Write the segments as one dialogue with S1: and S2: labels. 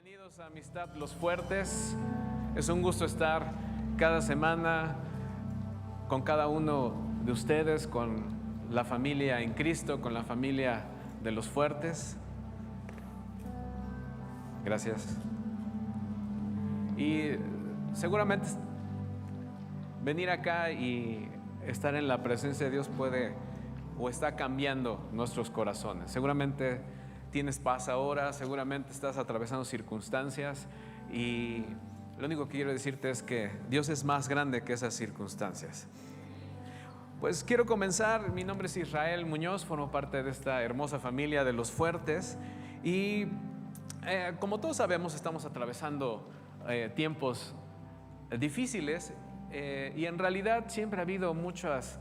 S1: Bienvenidos a Amistad Los Fuertes. Es un gusto estar cada semana con cada uno de ustedes, con la familia en Cristo, con la familia de Los Fuertes. Gracias. Y seguramente venir acá y estar en la presencia de Dios puede o está cambiando nuestros corazones. Seguramente tienes paz ahora, seguramente estás atravesando circunstancias y lo único que quiero decirte es que Dios es más grande que esas circunstancias. Pues quiero comenzar. Mi nombre es Israel Muñoz, formo parte de esta hermosa familia de Los Fuertes y como todos sabemos estamos atravesando tiempos difíciles y en realidad siempre ha habido muchos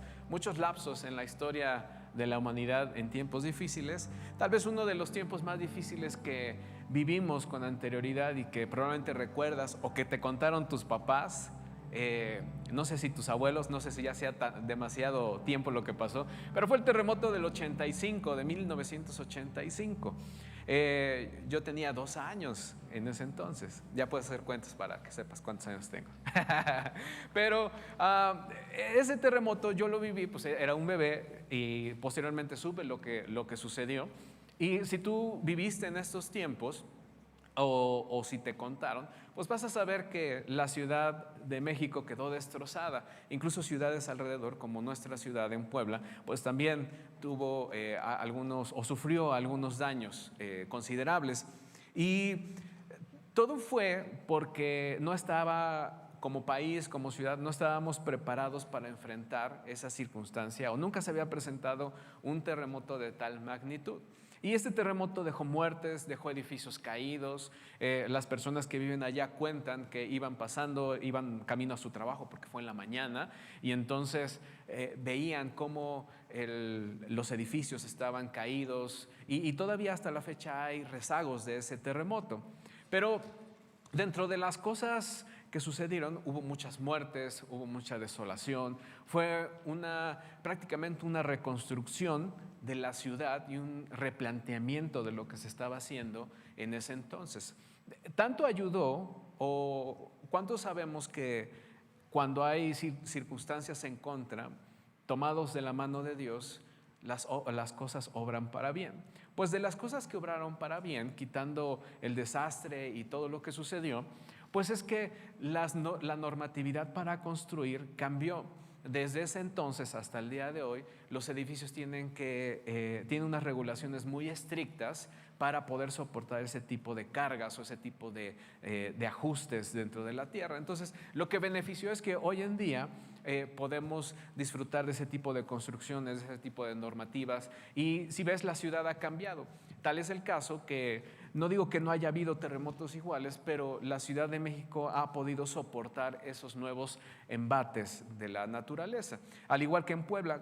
S1: lapsos en la historia de la humanidad en tiempos difíciles. Tal vez uno de los tiempos más difíciles que vivimos con anterioridad y que probablemente recuerdas o que te contaron tus papás, no sé si tus abuelos, no sé si ya sea demasiado tiempo lo que pasó, pero fue el terremoto del 85, de 1985. Yo tenía 2 años en ese entonces. Ya puedes hacer cuentas para que sepas cuántos años tengo. Pero ese terremoto yo lo viví, pues era un bebé y posteriormente supe lo que sucedió. Y si tú viviste en estos tiempos, o si te contaron, pues vas a saber que la Ciudad de México quedó destrozada. Incluso ciudades alrededor, como nuestra ciudad en Puebla, pues también tuvo algunos o sufrió algunos daños considerables. Y todo fue porque no estaba, como país, como ciudad, no estábamos preparados para enfrentar esa circunstancia o nunca se había presentado un terremoto de tal magnitud. Y este terremoto dejó muertes, dejó edificios caídos. Las personas que viven allá cuentan que iban pasando, iban camino a su trabajo porque fue en la mañana y entonces veían cómo los edificios estaban caídos y todavía hasta la fecha hay rezagos de ese terremoto. Pero dentro de las cosas que sucedieron, hubo muchas muertes, hubo mucha desolación. Fue prácticamente una reconstrucción de la ciudad y un replanteamiento de lo que se estaba haciendo en ese entonces. Tanto ayudó, o cuánto sabemos que cuando hay circunstancias en contra, tomados de la mano de Dios, las cosas obran para bien. Pues de las cosas que obraron para bien, quitando el desastre y todo lo que sucedió, pues es que la normatividad para construir cambió. Desde ese entonces hasta el día de hoy, los edificios tienen unas regulaciones muy estrictas para poder soportar ese tipo de cargas o ese tipo de ajustes dentro de la tierra. Entonces, lo que benefició es que hoy en día podemos disfrutar de ese tipo de construcciones, de ese tipo de normativas. Y si ves, la ciudad ha cambiado. Tal es el caso que, no digo que no haya habido terremotos iguales, pero la Ciudad de México ha podido soportar esos nuevos embates de la naturaleza. Al igual que en Puebla,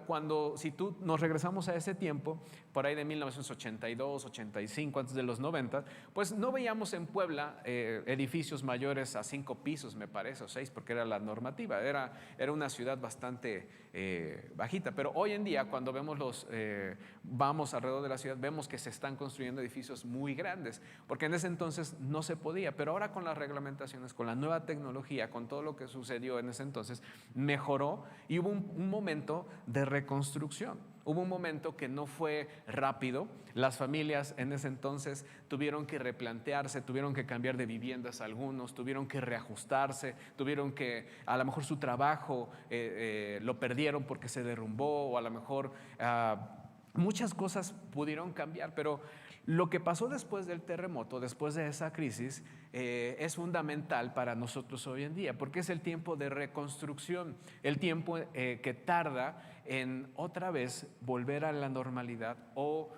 S1: si nos regresamos a ese tiempo, por ahí de 1982, 85, antes de los 90, pues no veíamos en Puebla edificios mayores a 5 pisos, me parece, o 6, porque era la normativa. Era una ciudad bastante bajita, pero hoy en día cuando vamos alrededor de la ciudad, vemos que se están construyendo edificios muy grandes, porque en ese entonces no se podía, pero ahora con las reglamentaciones, con la nueva tecnología, con todo lo que sucedió en ese entonces, mejoró y hubo un momento de reconstrucción. Hubo un momento que no fue rápido. Las familias en ese entonces tuvieron que replantearse, tuvieron que cambiar de viviendas algunos, tuvieron que reajustarse, tuvieron que, a lo mejor su trabajo lo perdieron porque se derrumbó, o a lo mejor muchas cosas pudieron cambiar, pero lo que pasó después del terremoto, después de esa crisis, es fundamental para nosotros hoy en día, porque es el tiempo de reconstrucción, el tiempo que tarda en otra vez volver a la normalidad o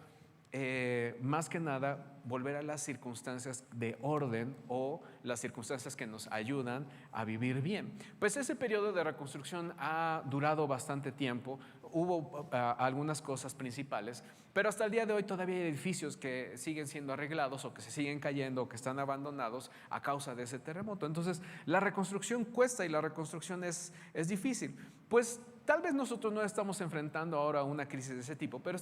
S1: más que nada volver a las circunstancias de orden o las circunstancias que nos ayudan a vivir bien. Pues ese periodo de reconstrucción ha durado bastante tiempo. Hubo algunas cosas principales, pero hasta el día de hoy todavía hay edificios que siguen siendo arreglados o que se siguen cayendo o que están abandonados a causa de ese terremoto. Entonces la reconstrucción cuesta y la reconstrucción es difícil. Pues tal vez nosotros no estamos enfrentando ahora una crisis de ese tipo, pero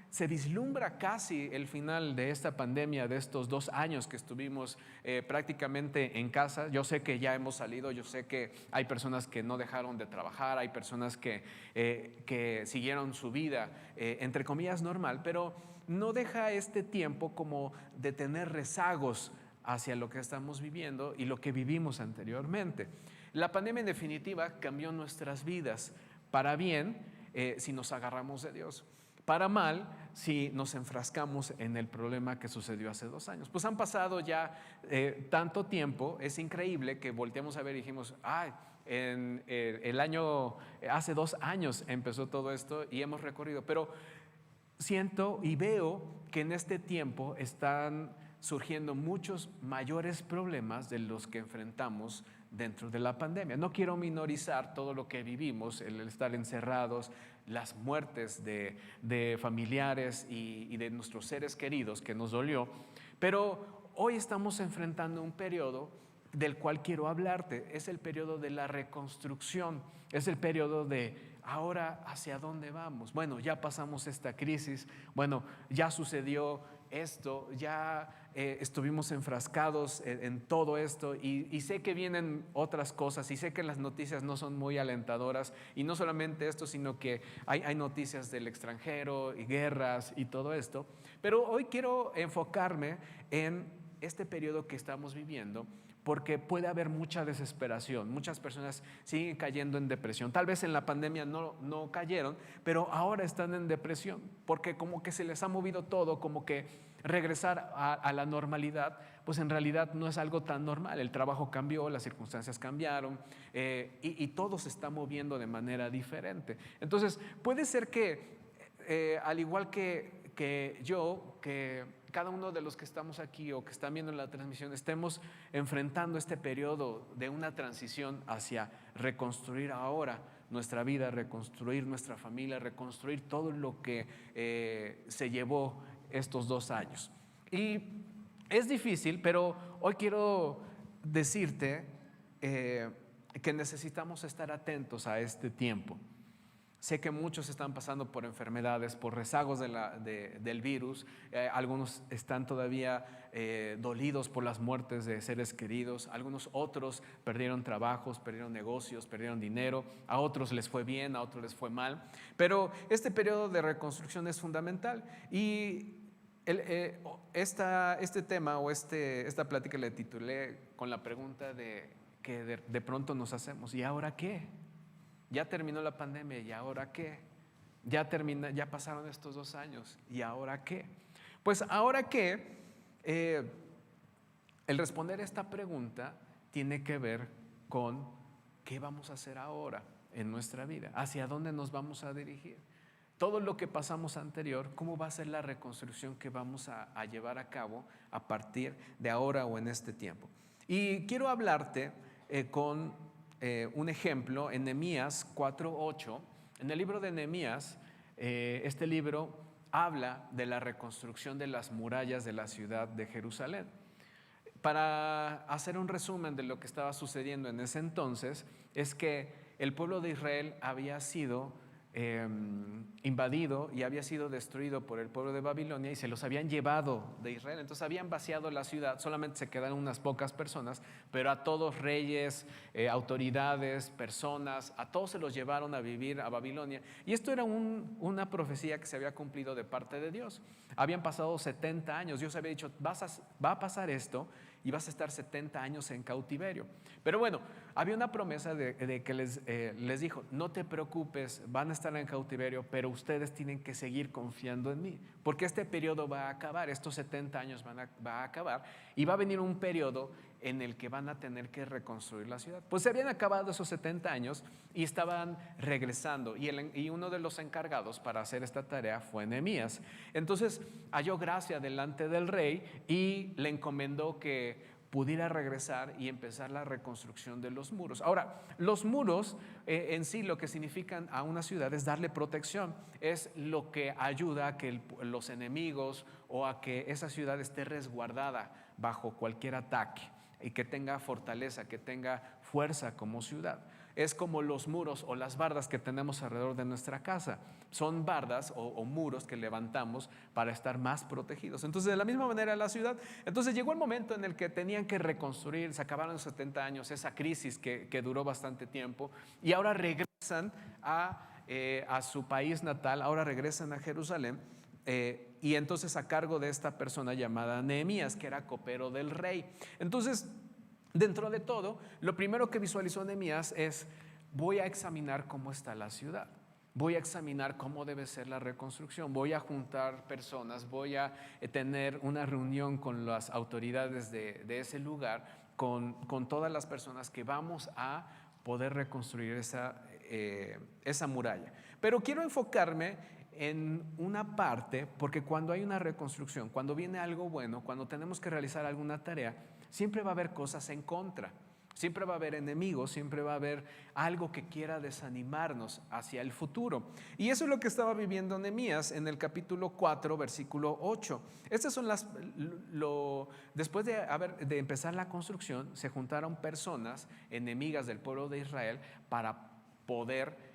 S1: se vislumbra casi el final de esta pandemia, de estos 2 años que estuvimos prácticamente en casa. Yo sé que ya hemos salido, yo sé que hay personas que no dejaron de trabajar, hay personas que siguieron su vida, entre comillas, normal, pero no deja este tiempo como de tener rezagos hacia lo que estamos viviendo y lo que vivimos anteriormente. La pandemia en definitiva cambió nuestras vidas para bien si nos agarramos de Dios, para mal si nos enfrascamos en el problema que sucedió hace 2 años. Pues han pasado ya tanto tiempo, es increíble que volteamos a ver y dijimos, ay, hace 2 años empezó todo esto y hemos recorrido, pero siento y veo que en este tiempo están surgiendo muchos mayores problemas de los que enfrentamos dentro de la pandemia. No quiero minorizar todo lo que vivimos, el estar encerrados, las muertes de familiares y de nuestros seres queridos que nos dolió, pero hoy estamos enfrentando un periodo del cual quiero hablarte. Es el periodo de la reconstrucción, es el periodo de ahora hacia dónde vamos. Bueno, ya pasamos esta crisis, bueno, ya sucedió esto, ya estuvimos enfrascados en todo esto y sé que vienen otras cosas y sé que las noticias no son muy alentadoras y no solamente esto, sino que hay noticias del extranjero y guerras y todo esto, pero hoy quiero enfocarme en este periodo que estamos viviendo, porque puede haber mucha desesperación. Muchas personas siguen cayendo en depresión. Tal vez en la pandemia no cayeron, pero ahora están en depresión, porque como que se les ha movido todo, como que regresar a la normalidad, pues en realidad no es algo tan normal. El trabajo cambió, las circunstancias cambiaron y todo se está moviendo de manera diferente. Entonces, puede ser que, al igual que yo, que cada uno de los que estamos aquí o que están viendo la transmisión estemos enfrentando este periodo de una transición hacia reconstruir ahora nuestra vida, reconstruir nuestra familia, reconstruir todo lo que se llevó estos 2 años. Y es difícil, pero hoy quiero decirte que necesitamos estar atentos a este tiempo. Sé que muchos están pasando por enfermedades, por rezagos del virus. Algunos están todavía dolidos por las muertes de seres queridos. Algunos otros perdieron trabajos, perdieron negocios, perdieron dinero. A otros les fue bien, a otros les fue mal. Pero este periodo de reconstrucción es fundamental. Y este tema o esta plática le titulé con la pregunta que de pronto nos hacemos: ¿y ahora qué? Ya terminó la pandemia, ¿y ahora qué? Ya pasaron estos 2 años, ¿y ahora qué? Pues ahora qué, el responder esta pregunta tiene que ver con qué vamos a hacer ahora en nuestra vida, hacia dónde nos vamos a dirigir. Todo lo que pasamos anterior, ¿cómo va a ser la reconstrucción que vamos a llevar a cabo a partir de ahora o en este tiempo? Y quiero hablarte con un ejemplo en Nehemías 4:8. En el libro de Nehemías, este libro habla de la reconstrucción de las murallas de la ciudad de Jerusalén. Para hacer un resumen de lo que estaba sucediendo en ese entonces, es que el pueblo de Israel había sido invadido y había sido destruido por el pueblo de Babilonia y se los habían llevado de Israel. Entonces habían vaciado la ciudad, solamente se quedaron unas pocas personas, pero a todos, reyes, autoridades, personas, a todos se los llevaron a vivir a Babilonia. Y esto era una profecía que se había cumplido de parte de Dios. Habían pasado 70 años, Dios había dicho: va a pasar esto y vas a estar 70 años en cautiverio. Pero bueno, había una promesa de que les dijo: no te preocupes, van a estar en cautiverio, pero ustedes tienen que seguir confiando en mí, porque este periodo va a acabar, estos 70 años va a acabar y va a venir un periodo en el que van a tener que reconstruir la ciudad. Pues se habían acabado esos 70 años y estaban regresando, y uno de los encargados para hacer esta tarea fue Nehemías. Entonces halló gracia delante del rey y le encomendó que pudiera regresar y empezar la reconstrucción de los muros. Ahora, los muros en sí lo que significan a una ciudad es darle protección, es lo que ayuda a que los enemigos o a que esa ciudad esté resguardada bajo cualquier ataque y que tenga fortaleza, que tenga fuerza como ciudad. es como los muros o las bardas que tenemos alrededor de nuestra casa. Son bardas o muros que levantamos para estar más protegidos. Entonces, de la misma manera la ciudad. Entonces llegó el momento en el que tenían que reconstruir, se acabaron los 70 años, esa crisis que duró bastante tiempo, y ahora regresan a su país natal, ahora regresan a Jerusalén. Y entonces a cargo de esta persona llamada Nehemías, que era copero del rey. Entonces, dentro de todo, lo primero que visualizó Nehemías es: voy a examinar cómo está la ciudad, voy a examinar cómo debe ser la reconstrucción, voy a juntar personas, voy a tener una reunión con las autoridades de ese lugar, con todas las personas que vamos a poder reconstruir esa muralla. Pero quiero enfocarme en una parte, porque cuando hay una reconstrucción, cuando viene algo bueno, cuando tenemos que realizar alguna tarea, siempre va a haber cosas en contra, siempre va a haber enemigos, siempre va a haber algo que quiera desanimarnos hacia el futuro. Y eso es lo que estaba viviendo Nehemías en el capítulo 4, versículo 8. Estas son después de empezar la construcción, se juntaron personas enemigas del pueblo de Israel para poder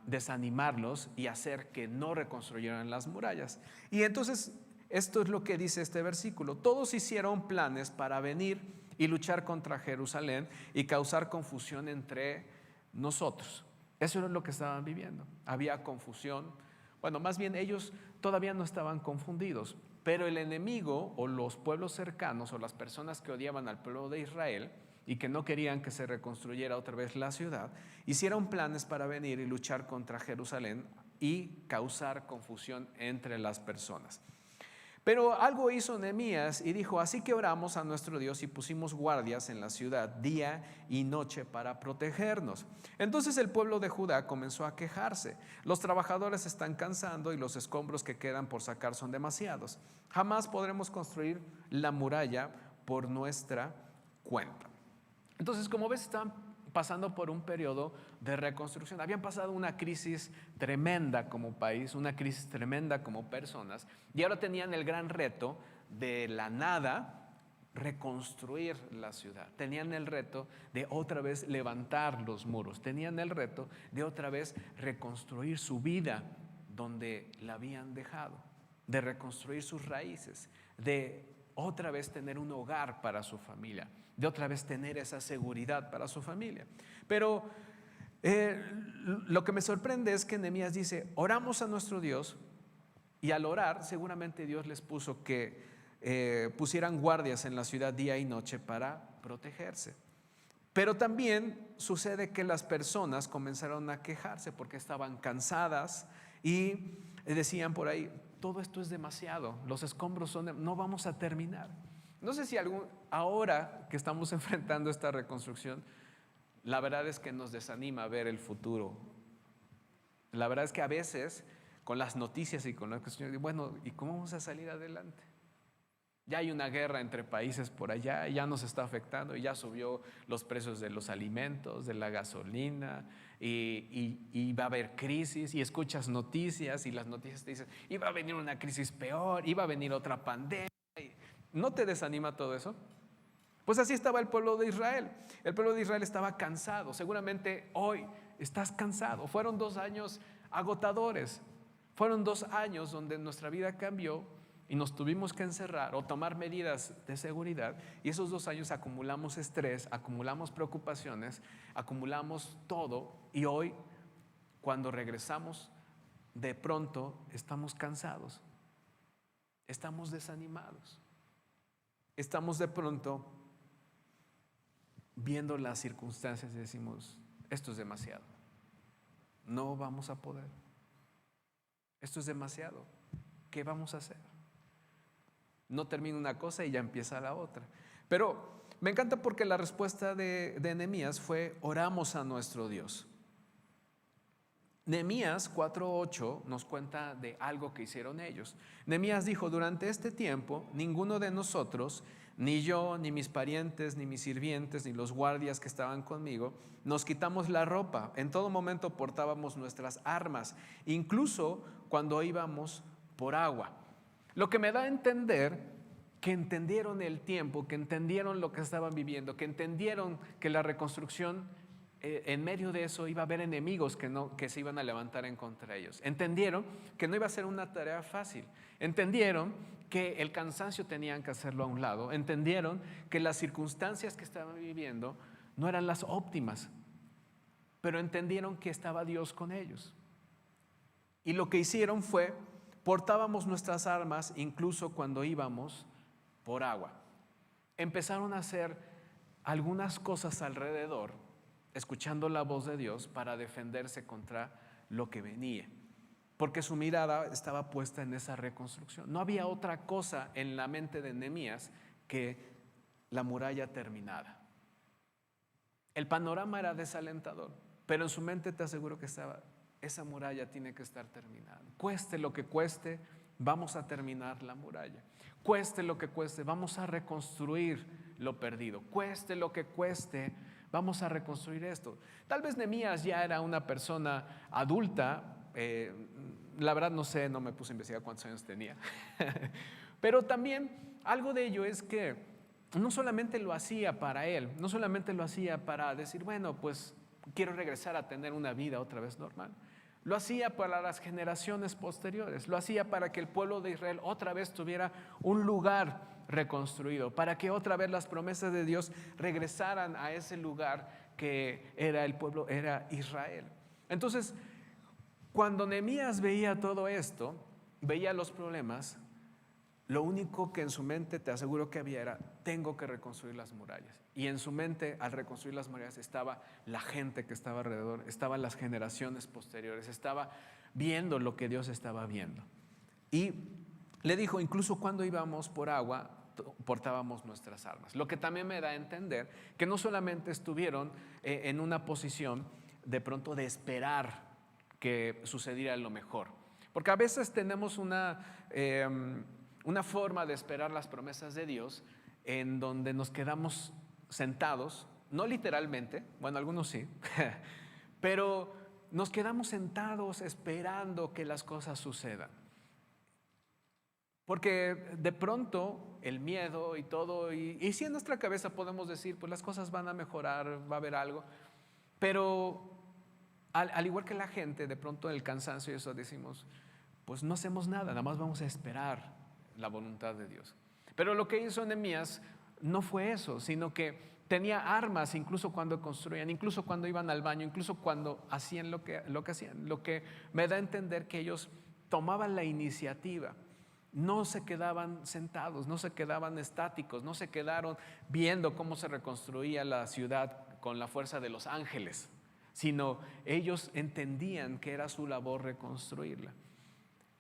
S1: desanimarlos y hacer que no reconstruyeran las murallas. Y entonces esto es lo que dice este versículo: todos hicieron planes para venir y luchar contra Jerusalén y causar confusión entre nosotros. Eso era lo que estaban viviendo. Había confusión. Bueno, más bien ellos todavía no estaban confundidos, pero el enemigo o los pueblos cercanos o las personas que odiaban al pueblo de Israel y que no querían que se reconstruyera otra vez la ciudad, hicieron planes para venir y luchar contra Jerusalén y causar confusión entre las personas. Pero algo hizo Nehemías y dijo: así que oramos a nuestro Dios y pusimos guardias en la ciudad día y noche para protegernos. Entonces el pueblo de Judá comenzó a quejarse: los trabajadores están cansando y los escombros que quedan por sacar son demasiados. Jamás podremos construir la muralla por nuestra cuenta. Entonces, como ves, estaban pasando por un periodo de reconstrucción. Habían pasado una crisis tremenda como país, una crisis tremenda como personas, y ahora tenían el gran reto de la nada reconstruir la ciudad. Tenían el reto de otra vez levantar los muros. Tenían el reto de otra vez reconstruir su vida donde la habían dejado, de reconstruir sus raíces, de otra vez tener un hogar para su familia, de otra vez tener esa seguridad para su familia. Pero lo que me sorprende es que Nehemías dice: oramos a nuestro Dios, y al orar seguramente Dios les puso que pusieran guardias en la ciudad día y noche para protegerse. Pero también sucede que las personas comenzaron a quejarse porque estaban cansadas y decían por ahí: todo esto es demasiado, los escombros no vamos a terminar. No sé si ahora que estamos enfrentando esta reconstrucción, la verdad es que nos desanima ver el futuro. La verdad es que a veces con las noticias y con las cuestiones, bueno, ¿y cómo vamos a salir adelante? Ya hay una guerra entre países por allá, ya nos está afectando, ya subió los precios de los alimentos, de la gasolina, y va a haber crisis, y escuchas noticias y las noticias te dicen: iba a venir una crisis peor, iba a venir otra pandemia. ¿No te desanima todo eso? Pues así estaba el pueblo de Israel. El pueblo de Israel estaba cansado. Seguramente hoy estás cansado. Fueron 2 años agotadores. Fueron 2 años donde nuestra vida cambió y nos tuvimos que encerrar o tomar medidas de seguridad, y esos 2 años acumulamos estrés, acumulamos preocupaciones, acumulamos todo, y hoy cuando regresamos de pronto estamos cansados, estamos desanimados, estamos de pronto viendo las circunstancias y decimos: esto es demasiado, no vamos a poder, esto es demasiado, ¿qué vamos a hacer? No termina una cosa y ya empieza la otra. Pero me encanta porque la respuesta de Nehemías fue: oramos a nuestro Dios. Nehemías 4:8 nos cuenta de algo que hicieron ellos. Nehemías dijo: durante este tiempo ninguno de nosotros, ni yo, ni mis parientes, ni mis sirvientes, ni los guardias que estaban conmigo, nos quitamos la ropa. En todo momento portábamos nuestras armas, incluso cuando íbamos por agua. Lo que me da a entender que entendieron el tiempo, que entendieron lo que estaban viviendo, que entendieron que la reconstrucción en medio de eso iba a haber enemigos que se iban a levantar en contra de ellos. Entendieron que no iba a ser una tarea fácil. Entendieron que el cansancio tenían que hacerlo a un lado. Entendieron que las circunstancias que estaban viviendo no eran las óptimas, pero entendieron que estaba Dios con ellos. Y lo que hicieron fue, portábamos nuestras armas incluso cuando íbamos por agua. Empezaron a hacer algunas cosas alrededor, escuchando la voz de Dios para defenderse contra lo que venía, porque su mirada estaba puesta en esa reconstrucción. No había otra cosa en la mente de Nehemías que la muralla terminada. El panorama era desalentador, pero en su mente te aseguro que estaba: esa muralla tiene que estar terminada. Cueste lo que cueste, vamos a terminar la muralla. Cueste lo que cueste, vamos a reconstruir lo perdido. Cueste lo que cueste, vamos a reconstruir esto. Tal vez Nehemías ya era una persona adulta. La verdad no sé, no me puse a investigar cuántos años tenía. Pero también algo de ello es que no solamente lo hacía para él, no solamente lo hacía para decir, bueno, pues quiero regresar a tener una vida otra vez normal. Lo hacía para las generaciones posteriores, lo hacía para que el pueblo de Israel otra vez tuviera un lugar reconstruido, para que otra vez las promesas de Dios regresaran a ese lugar que era el pueblo, era Israel. Entonces, cuando Nehemías veía todo esto, veía los problemas, lo único que en su mente, te aseguro que había, era: tengo que reconstruir las murallas. Y en su mente, al reconstruir las murallas, estaba la gente que estaba alrededor, estaban las generaciones posteriores, estaba viendo lo que Dios estaba viendo. Y le dijo: incluso cuando íbamos por agua, portábamos nuestras armas. Lo que también me da a entender que no solamente estuvieron en una posición de pronto de esperar que sucediera lo mejor, porque a veces tenemos una forma de esperar las promesas de Dios en donde nos quedamos sentados, no literalmente, bueno, algunos sí, pero nos quedamos sentados esperando que las cosas sucedan. Porque de pronto el miedo y todo, y si en nuestra cabeza podemos decir, pues las cosas van a mejorar, va a haber algo, pero al igual que la gente, de pronto el cansancio y eso decimos, pues no hacemos nada, nada más vamos a esperar la voluntad de Dios. Pero lo que hizo Nehemías no fue eso, sino que tenía armas incluso cuando construían, incluso cuando iban al baño, incluso cuando hacían lo que hacían. Lo que me da a entender que ellos tomaban la iniciativa, no se quedaban sentados, no se quedaban estáticos, no se quedaron viendo cómo se reconstruía la ciudad con la fuerza de los ángeles, sino ellos entendían que era su labor reconstruirla.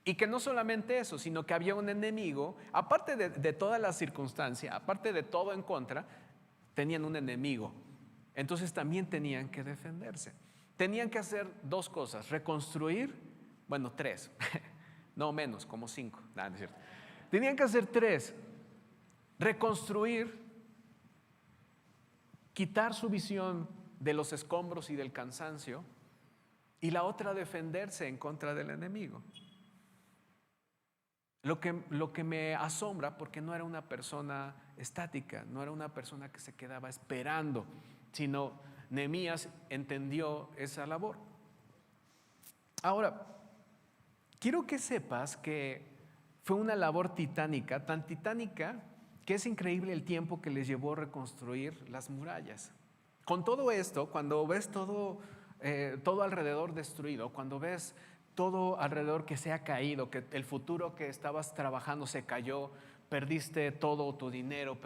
S1: Y que no solamente eso, sino que había un enemigo, aparte de toda la circunstancia, aparte de todo en contra, tenían un enemigo. Entonces también tenían que defenderse. Tenían que hacer dos cosas: reconstruir, bueno, tres, no menos, como 5, no es cierto. Tenían que hacer 3: reconstruir, quitar su visión de los escombros y del cansancio, y la otra, defenderse en contra del enemigo. Lo que me asombra, porque no era una persona estática, no era una persona que se quedaba esperando, sino Nehemías entendió esa labor. Ahora, quiero que sepas que fue una labor titánica, tan titánica que es increíble el tiempo que les llevó reconstruir las murallas. Con todo esto, cuando ves todo alrededor destruido, cuando ves todo alrededor que se ha caído, que el futuro que estabas trabajando se cayó, perdiste todo tu dinero,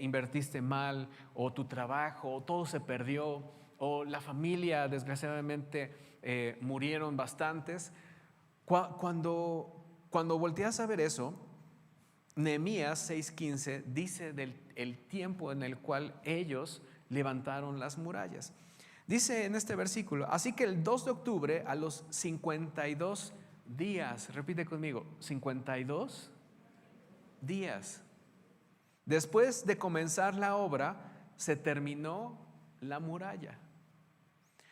S1: invertiste mal, o tu trabajo, o todo se perdió, o la familia, desgraciadamente, murieron bastantes. Cuando volteas a ver eso, Nehemías 6:15 dice del tiempo en el cual ellos levantaron las murallas. Dice en este versículo: así que el 2 de octubre a los 52 días, repite conmigo, 52 días, después de comenzar la obra, se terminó la muralla.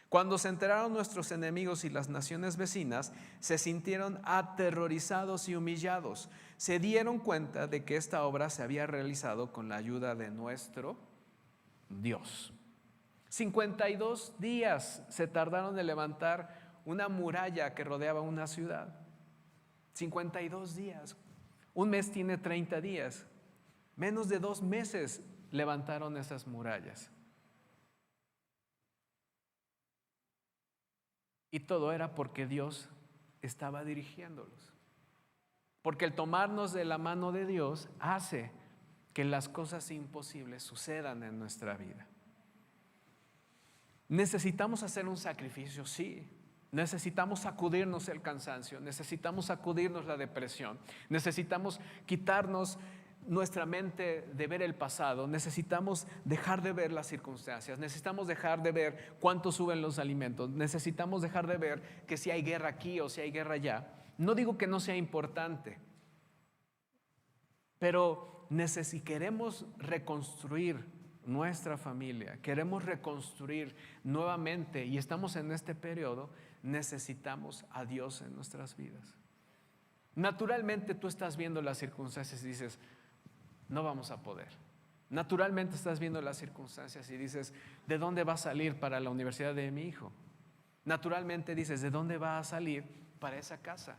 S1: Cuando se enteraron nuestros enemigos y las naciones vecinas, se sintieron aterrorizados y humillados. Se dieron cuenta de que esta obra se había realizado con la ayuda de nuestro Dios. 52 días se tardaron en levantar una muralla que rodeaba una ciudad. 52 días. Un mes tiene 30 días. Menos de 2 meses levantaron esas murallas. Y todo era porque Dios estaba dirigiéndolos. Porque el tomarnos de la mano de Dios hace que las cosas imposibles sucedan en nuestra vida. ¿Necesitamos hacer un sacrificio? Sí. Necesitamos sacudirnos el cansancio, necesitamos sacudirnos la depresión, necesitamos quitarnos nuestra mente de ver el pasado, necesitamos dejar de ver las circunstancias, necesitamos dejar de ver cuánto suben los alimentos, necesitamos dejar de ver que si hay guerra aquí o si hay guerra allá. No digo que no sea importante, pero si queremos reconstruir nuestra familia, queremos reconstruir nuevamente y estamos en este periodo, necesitamos a Dios en nuestras vidas. Naturalmente tú estás viendo las circunstancias y dices, no vamos a poder. Naturalmente estás viendo las circunstancias y dices, ¿de dónde va a salir para la universidad de mi hijo? Naturalmente dices, ¿de dónde va a salir para esa casa?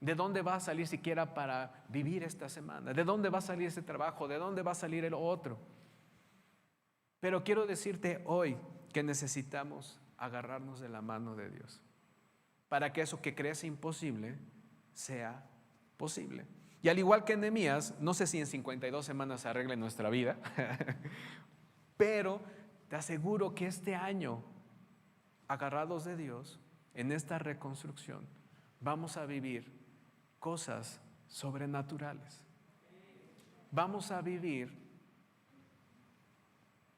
S1: ¿De dónde va a salir siquiera para vivir esta semana? ¿De dónde va a salir ese trabajo? ¿De dónde va a salir el otro? Pero quiero decirte hoy que necesitamos agarrarnos de la mano de Dios para que eso que crees imposible sea posible. Y al igual que Nehemías, no sé si en 52 semanas se arregle nuestra vida, pero te aseguro que este año, agarrados de Dios, en esta reconstrucción, vamos a vivir cosas sobrenaturales. Vamos a vivir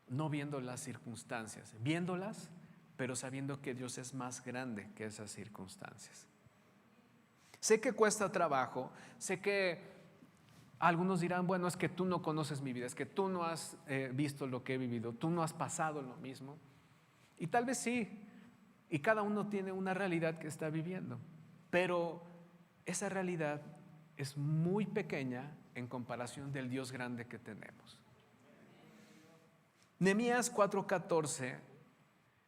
S1: no viendo las circunstancias, viéndolas, pero sabiendo que Dios es más grande que esas circunstancias. Sé que cuesta trabajo, sé que algunos dirán, bueno, es que tú no conoces mi vida, es que tú no has visto lo que he vivido, tú no has pasado lo mismo. Y tal vez sí, y cada uno tiene una realidad que está viviendo, pero esa realidad es muy pequeña en comparación del Dios grande que tenemos. Nehemías 4:14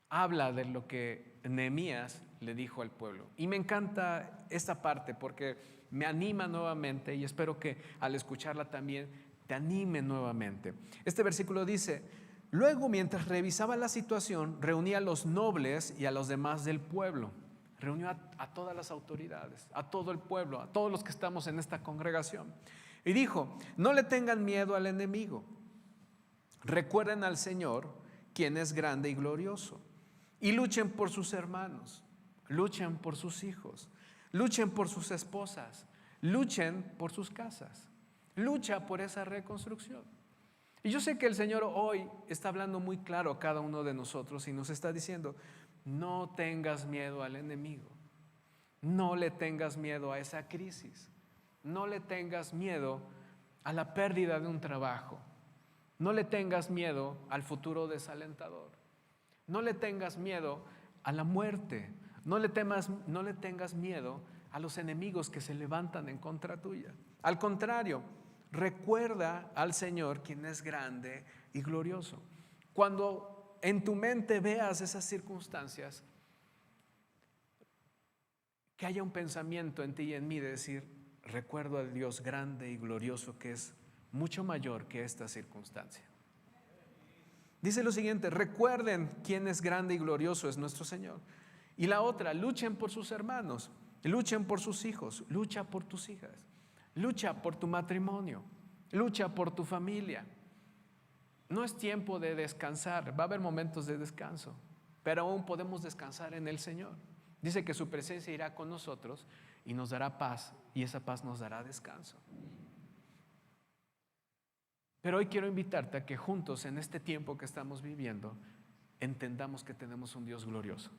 S1: habla de lo que Nehemías le dijo al pueblo. Y me encanta esta parte porque me anima nuevamente y espero que al escucharla también te anime nuevamente. Este versículo dice, luego mientras revisaba la situación, reunía a los nobles y a los demás del pueblo. Reunió a todas las autoridades, a todo el pueblo, a todos los que estamos en esta congregación. Y dijo, no le tengan miedo al enemigo. Recuerden al Señor, quien es grande y glorioso. Y luchen por sus hermanos, luchen por sus hijos, luchen por sus esposas, luchen por sus casas. Lucha por esa reconstrucción. Y yo sé que el Señor hoy está hablando muy claro a cada uno de nosotros y nos está diciendo, no tengas miedo al enemigo, no le tengas miedo a esa crisis, no le tengas miedo a la pérdida de un trabajo, no le tengas miedo al futuro desalentador, no le tengas miedo a la muerte, no le tengas miedo a los enemigos que se levantan en contra tuya. Al contrario, recuerda al Señor quien es grande y glorioso. Cuando en tu mente veas esas circunstancias, que haya un pensamiento en ti y en mí de decir, recuerdo al Dios grande y glorioso que es mucho mayor que esta circunstancia. Dice lo siguiente, recuerden quién es grande y glorioso es nuestro Señor. Y la otra, luchen por sus hermanos, luchen por sus hijos, lucha por tus hijas, lucha por tu matrimonio, lucha por tu familia. No es tiempo de descansar, va a haber momentos de descanso, pero aún podemos descansar en el Señor. Dice que su presencia irá con nosotros y nos dará paz, y esa paz nos dará descanso. Pero hoy quiero invitarte a que juntos en este tiempo que estamos viviendo entendamos que tenemos un Dios glorioso,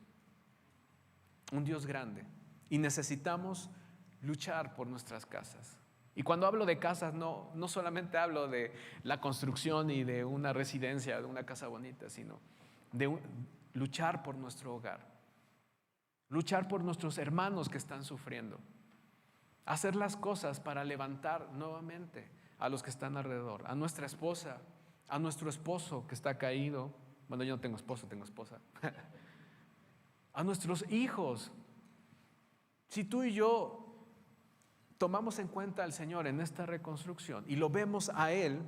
S1: un Dios grande, y necesitamos luchar por nuestras casas. Y cuando hablo de casas no solamente hablo de la construcción y de una residencia, de una casa bonita, sino de luchar por nuestro hogar, luchar por nuestros hermanos que están sufriendo, hacer las cosas para levantar nuevamente a los que están alrededor, a nuestra esposa, a nuestro esposo que está caído, Bueno, yo no tengo esposo, tengo esposa. A nuestros hijos. Si tú y yo tomamos en cuenta al Señor en esta reconstrucción y lo vemos a Él,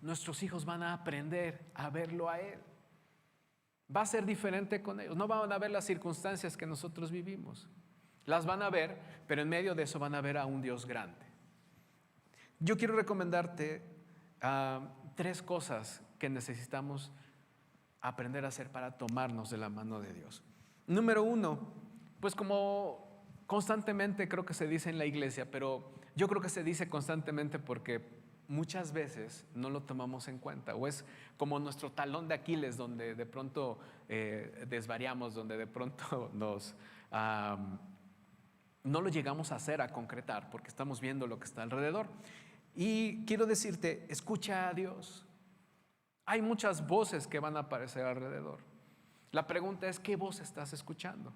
S1: nuestros hijos van a aprender a verlo a Él. Va a ser diferente con ellos. No van a ver las circunstancias que nosotros vivimos. Las van a ver, pero en medio de eso van a ver a un Dios grande. Yo quiero recomendarte 3 cosas que necesitamos aprender a hacer para tomarnos de la mano de Dios. Número 1, pues como constantemente creo que se dice en la iglesia, pero yo creo que se dice constantemente porque muchas veces no lo tomamos en cuenta, o es como nuestro talón de Aquiles, donde de pronto desvariamos, donde de pronto no lo llegamos a hacer, a concretar, porque estamos viendo lo que está alrededor. Y quiero decirte, escucha a Dios. Hay muchas voces que van a aparecer alrededor. La pregunta es, ¿qué voz estás escuchando?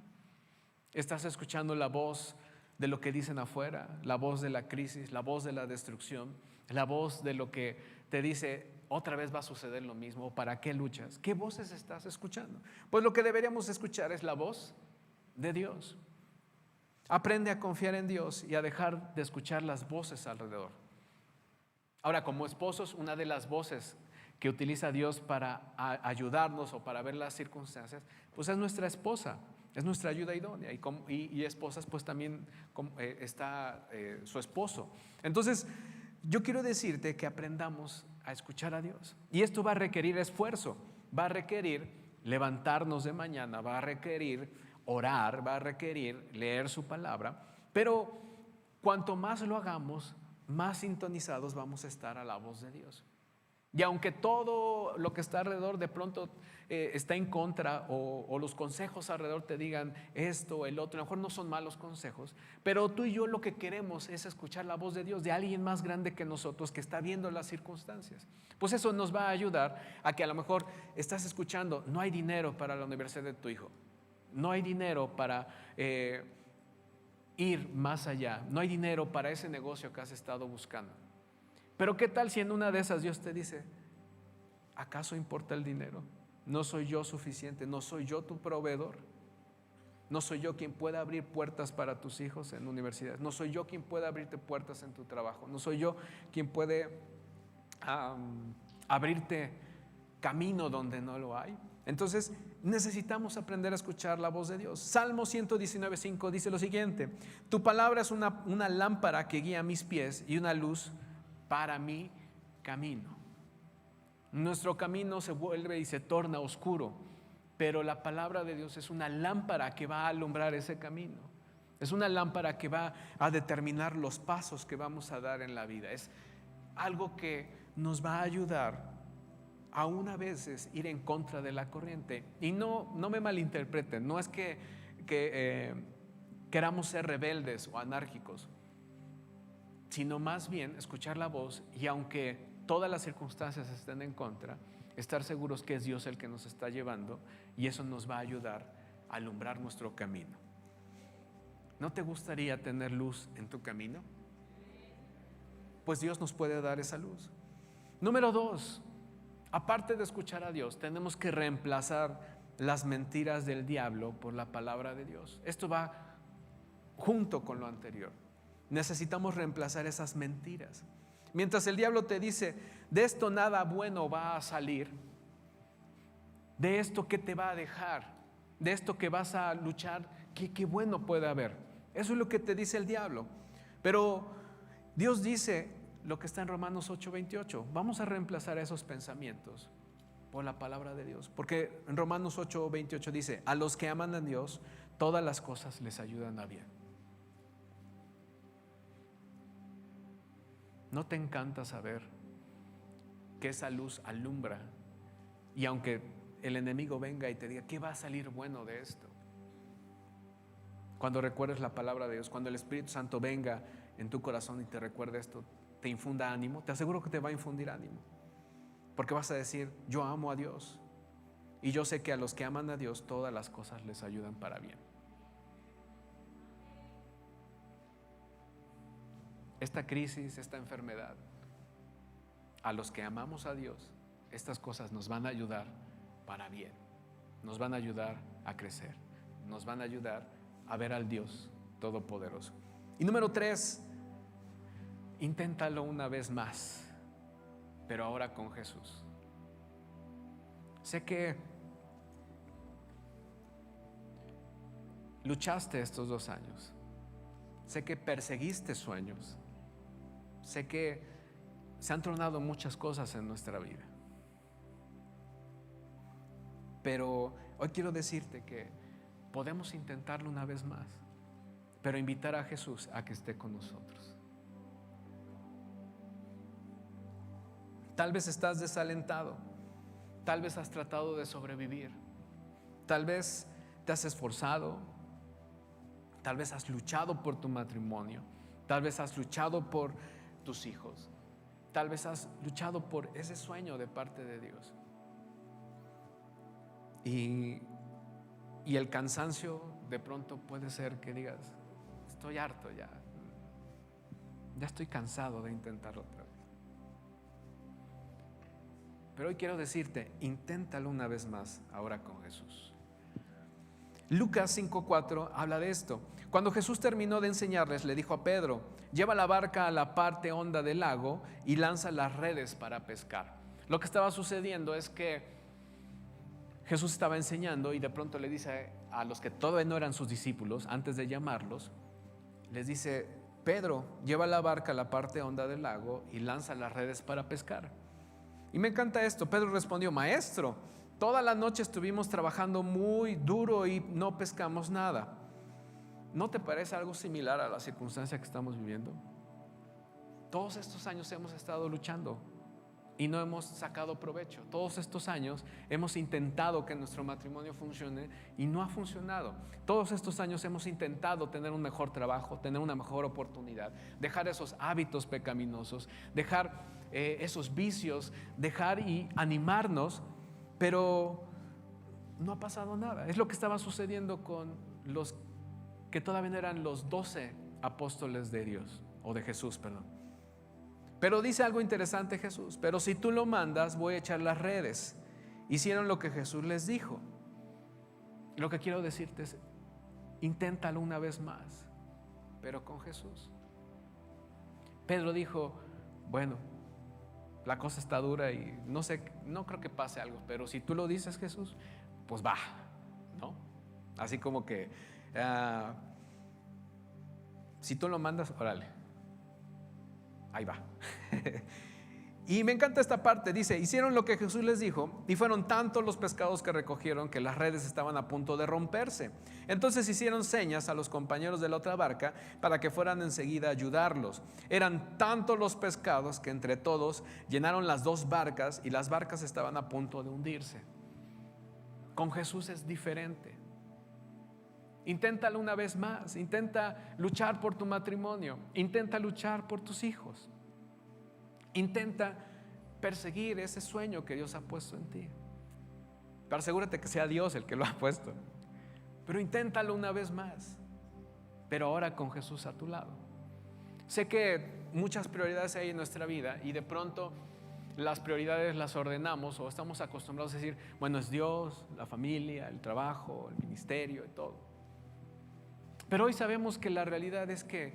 S1: ¿Estás escuchando la voz de lo que dicen afuera, la voz de la crisis, la voz de la destrucción, la voz de lo que te dice otra vez va a suceder lo mismo, ¿para qué luchas? ¿Qué voces estás escuchando? Pues lo que deberíamos escuchar es la voz de Dios. Aprende a confiar en Dios y a dejar de escuchar las voces alrededor. Ahora, como esposos, una de las voces que utiliza Dios para ayudarnos o para ver las circunstancias, pues es nuestra esposa, es nuestra ayuda idónea. Y esposas, pues también está su esposo. Entonces, yo quiero decirte que aprendamos a escuchar a Dios. Y esto va a requerir esfuerzo, va a requerir levantarnos de mañana, va a requerir orar, va a requerir leer su palabra, pero cuanto más lo hagamos, más sintonizados vamos a estar a la voz de Dios. Y aunque todo lo que está alrededor de pronto está en contra o los consejos alrededor te digan esto o el otro, a lo mejor no son malos consejos, pero tú y yo lo que queremos es escuchar la voz de Dios, de alguien más grande que nosotros que está viendo las circunstancias. Pues eso nos va a ayudar a que a lo mejor estás escuchando, no hay dinero para la universidad de tu hijo, no hay dinero para ir más allá, no hay dinero para ese negocio que has estado buscando. Pero ¿qué tal si en una de esas Dios te dice, ¿acaso importa el dinero? ¿No soy yo suficiente? ¿No soy yo tu proveedor? ¿No soy yo quien pueda abrir puertas para tus hijos en universidades? ¿No soy yo quien pueda abrirte puertas en tu trabajo? ¿No soy yo quien puede abrirte camino donde no lo hay? Entonces necesitamos aprender a escuchar la voz de Dios. Salmo 119:5 dice lo siguiente: tu palabra es una lámpara que guía mis pies y una luz para mi camino. Nuestro camino se vuelve y se torna oscuro, pero la palabra de Dios es una lámpara que va a alumbrar ese camino. Es una lámpara que va a determinar los pasos que vamos a dar en la vida. Es algo que nos va a ayudar aún a veces ir en contra de la corriente. Y no me malinterpreten, no es que queramos ser rebeldes o anárquicos, sino más bien escuchar la voz y aunque todas las circunstancias estén en contra, estar seguros que es Dios el que nos está llevando y eso nos va a ayudar a alumbrar nuestro camino. ¿No te gustaría tener luz en tu camino? Pues Dios nos puede dar esa luz. Número 2, aparte de escuchar a Dios, tenemos que reemplazar las mentiras del diablo por la palabra de Dios. Esto va junto con lo anterior. Necesitamos reemplazar esas mentiras. Mientras el diablo te dice, de esto nada bueno va a salir, de esto que te va a dejar, de esto que vas a luchar, ¿qué bueno puede haber? Eso es lo que te dice el diablo. Pero Dios dice lo que está en Romanos 8:28. Vamos a reemplazar esos pensamientos por la palabra de Dios. Porque en Romanos 8:28 dice, a los que aman a Dios, todas las cosas les ayudan a bien. ¿No te encanta saber que esa luz alumbra? Y aunque el enemigo venga y te diga, ¿qué va a salir bueno de esto? Cuando recuerdes la palabra de Dios, cuando el Espíritu Santo venga en tu corazón y te recuerde esto, te infunda ánimo, te aseguro que te va a infundir ánimo. Porque vas a decir, yo amo a Dios. Y yo sé que a los que aman a Dios, todas las cosas les ayudan para bien. Esta crisis, esta enfermedad, a los que amamos a Dios, estas cosas nos van a ayudar para bien. Nos van a ayudar a crecer. Nos van a ayudar a ver al Dios Todopoderoso. Y número 3, inténtalo una vez más, pero ahora con Jesús. Sé que luchaste estos 2 años. Sé que perseguiste sueños. Sé que se han tronado muchas cosas en nuestra vida. Pero hoy quiero decirte que podemos intentarlo una vez más, pero invitar a Jesús a que esté con nosotros. Tal vez estás desalentado, tal vez has tratado de sobrevivir, tal vez te has esforzado, tal vez has luchado por tu matrimonio, tal vez has luchado por tus hijos, tal vez has luchado por ese sueño de parte de Dios. Y el cansancio de pronto puede ser que digas: estoy harto ya estoy cansado de intentarlo otra vez. Pero hoy quiero decirte, inténtalo una vez más ahora con Jesús. Lucas 5:4 habla de esto. Cuando Jesús terminó de enseñarles, le dijo a Pedro: lleva la barca a la parte honda del lago y lanza las redes para pescar. Lo que estaba sucediendo es que Jesús estaba enseñando y de pronto le dice a los que todavía no eran sus discípulos, antes de llamarlos, les dice: Pedro, lleva la barca a la parte honda del lago y lanza las redes para pescar. Y me encanta esto. Pedro respondió: Maestro, toda la noche estuvimos trabajando muy duro y no pescamos nada. ¿No te parece algo similar a la circunstancia que estamos viviendo? Todos estos años hemos estado luchando y no hemos sacado provecho. Todos estos años hemos intentado que nuestro matrimonio funcione y no ha funcionado. Todos estos años hemos intentado tener un mejor trabajo, tener una mejor oportunidad, dejar esos hábitos pecaminosos, dejar esos vicios, dejar y animarnos, pero no ha pasado nada. Es lo que estaba sucediendo con los que todavía no eran los 12 apóstoles de Dios, o de Jesús, perdón. Pero dice algo interesante Jesús: pero si tú lo mandas, voy a echar las redes. Hicieron lo que Jesús les dijo. Lo que quiero decirte es: inténtalo una vez más, pero con Jesús. Pedro dijo: bueno, la cosa está dura y no sé, no creo que pase algo, pero si tú lo dices, Jesús, pues va, ¿no? Así como que si tú lo mandas, órale, ahí va. Y me encanta esta parte. Dice: hicieron lo que Jesús les dijo y fueron tantos los pescados que recogieron que las redes estaban a punto de romperse. Entonces hicieron señas a los compañeros de la otra barca para que fueran enseguida a ayudarlos. Eran tantos los pescados que entre todos llenaron las 2 barcas y las barcas estaban a punto de hundirse. Con Jesús es diferente. Inténtalo una vez más. Intenta luchar por tu matrimonio. Intenta luchar por tus hijos. Intenta perseguir ese sueño que Dios ha puesto en ti. Pero asegúrate que sea Dios el que lo ha puesto. Pero inténtalo una vez más, pero ahora con Jesús a tu lado. Sé que muchas prioridades hay en nuestra vida y de pronto las prioridades las ordenamos o estamos acostumbrados a decir: bueno, es Dios, la familia, el trabajo, el ministerio y todo. Pero hoy sabemos que la realidad es que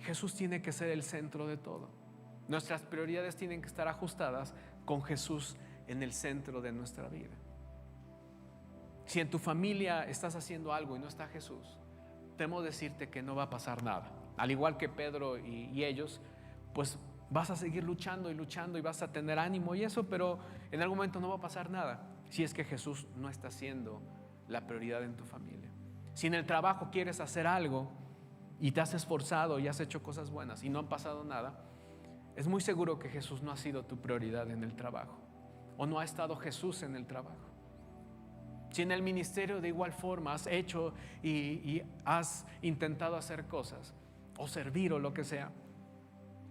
S1: Jesús tiene que ser el centro de todo. Nuestras prioridades tienen que estar ajustadas con Jesús en el centro de nuestra vida. Si en tu familia estás haciendo algo y no está Jesús, temo decirte que no va a pasar nada. Al igual que Pedro y ellos, pues vas a seguir luchando y luchando y vas a tener ánimo y eso, pero en algún momento no va a pasar nada si es que Jesús no está siendo la prioridad en tu familia. Si en el trabajo quieres hacer algo y te has esforzado y has hecho cosas buenas y no ha pasado nada, es muy seguro que Jesús no ha sido tu prioridad en el trabajo, o no ha estado Jesús en el trabajo. Si en el ministerio de igual forma has hecho y has intentado hacer cosas o servir o lo que sea,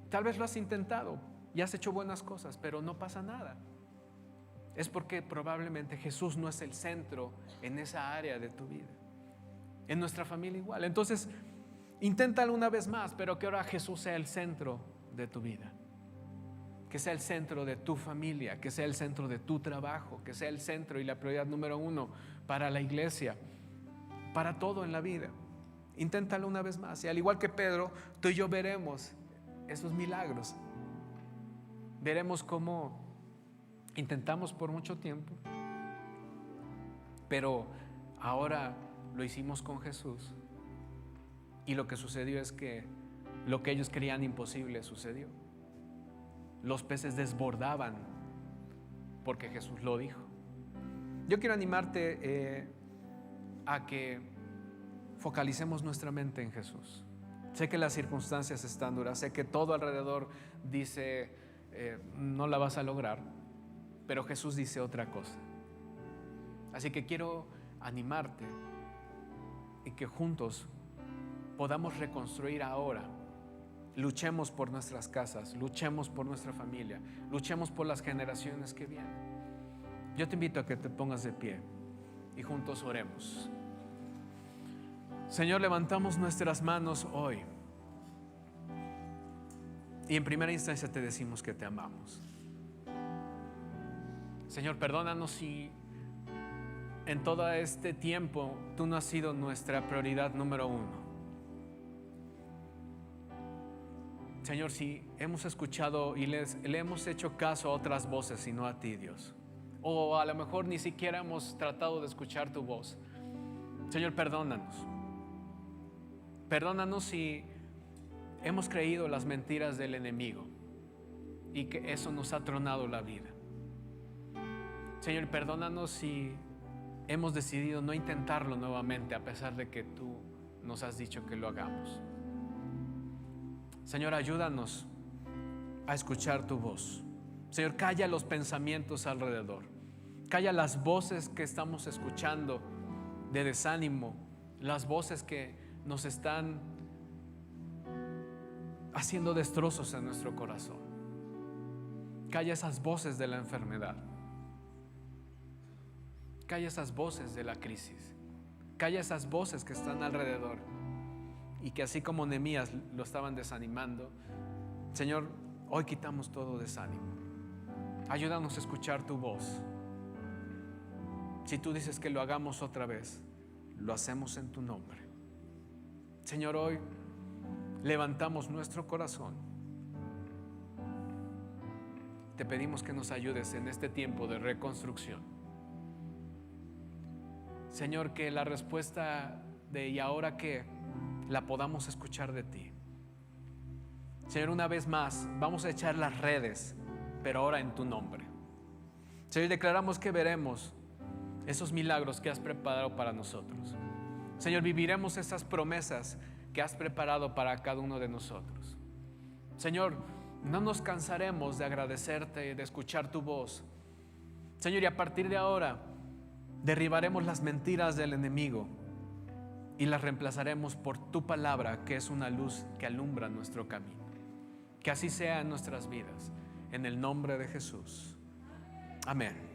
S1: tal vez lo has intentado y has hecho buenas cosas, pero no pasa nada. Es porque probablemente Jesús no es el centro en esa área de tu vida. En nuestra familia igual. Entonces, inténtalo una vez más, pero que ahora Jesús sea el centro de tu vida. que sea el centro de tu familia, que sea el centro de tu trabajo, que sea el centro y la prioridad número uno para la iglesia, para todo en la vida. Inténtalo una vez más y al igual que Pedro, tú y yo veremos esos milagros. Veremos cómo intentamos por mucho tiempo, pero ahora lo hicimos con Jesús. Y lo que sucedió es que lo que ellos creían imposible sucedió. Los peces desbordaban porque Jesús lo dijo. Yo quiero animarte a que focalicemos nuestra mente en Jesús. Sé que las circunstancias están duras, sé que todo alrededor dice no la vas a lograr, pero Jesús dice otra cosa. Así que quiero animarte y que juntos podamos reconstruir ahora. Luchemos por nuestras casas, luchemos por nuestra familia, luchemos por las generaciones que vienen. Yo te invito a que te pongas de pie y juntos oremos. Señor, levantamos nuestras manos hoy y en primera instancia te decimos que te amamos. Señor, perdónanos si en todo este tiempo tú no has sido nuestra prioridad número uno. Señor, si hemos escuchado y le hemos hecho caso a otras voces y no a ti, Dios, o a lo mejor ni siquiera hemos tratado de escuchar tu voz, Señor, perdónanos. Perdónanos si hemos creído las mentiras del enemigo y que eso nos ha tronado la vida. Señor, perdónanos si hemos decidido no intentarlo nuevamente a pesar de que tú nos has dicho que lo hagamos. Señor, ayúdanos a escuchar tu voz. Señor, calla los pensamientos alrededor. Calla las voces que estamos escuchando de desánimo, las voces que nos están haciendo destrozos en nuestro corazón. Calla esas voces de la enfermedad. Calla esas voces de la crisis. Calla esas voces que están alrededor y que así como Nehemías lo estaban desanimando, Señor, hoy quitamos todo desánimo. Ayúdanos a escuchar tu voz. Si tú dices que lo hagamos otra vez, lo hacemos en tu nombre. Señor, hoy levantamos nuestro corazón. Te pedimos que nos ayudes en este tiempo de reconstrucción. Señor, que la respuesta de ¿y ahora qué? La podamos escuchar de ti. Señor, una vez más vamos a echar las redes, pero ahora en tu nombre. Señor, declaramos que veremos esos milagros que has preparado para nosotros. Señor, viviremos esas promesas que has preparado para cada uno de nosotros. Señor, no nos cansaremos de agradecerte, de escuchar tu voz. Señor, y a partir de ahora derribaremos las mentiras del enemigo y las reemplazaremos por tu palabra, que es una luz que alumbra nuestro camino. Que así sea en nuestras vidas, en el nombre de Jesús. Amén.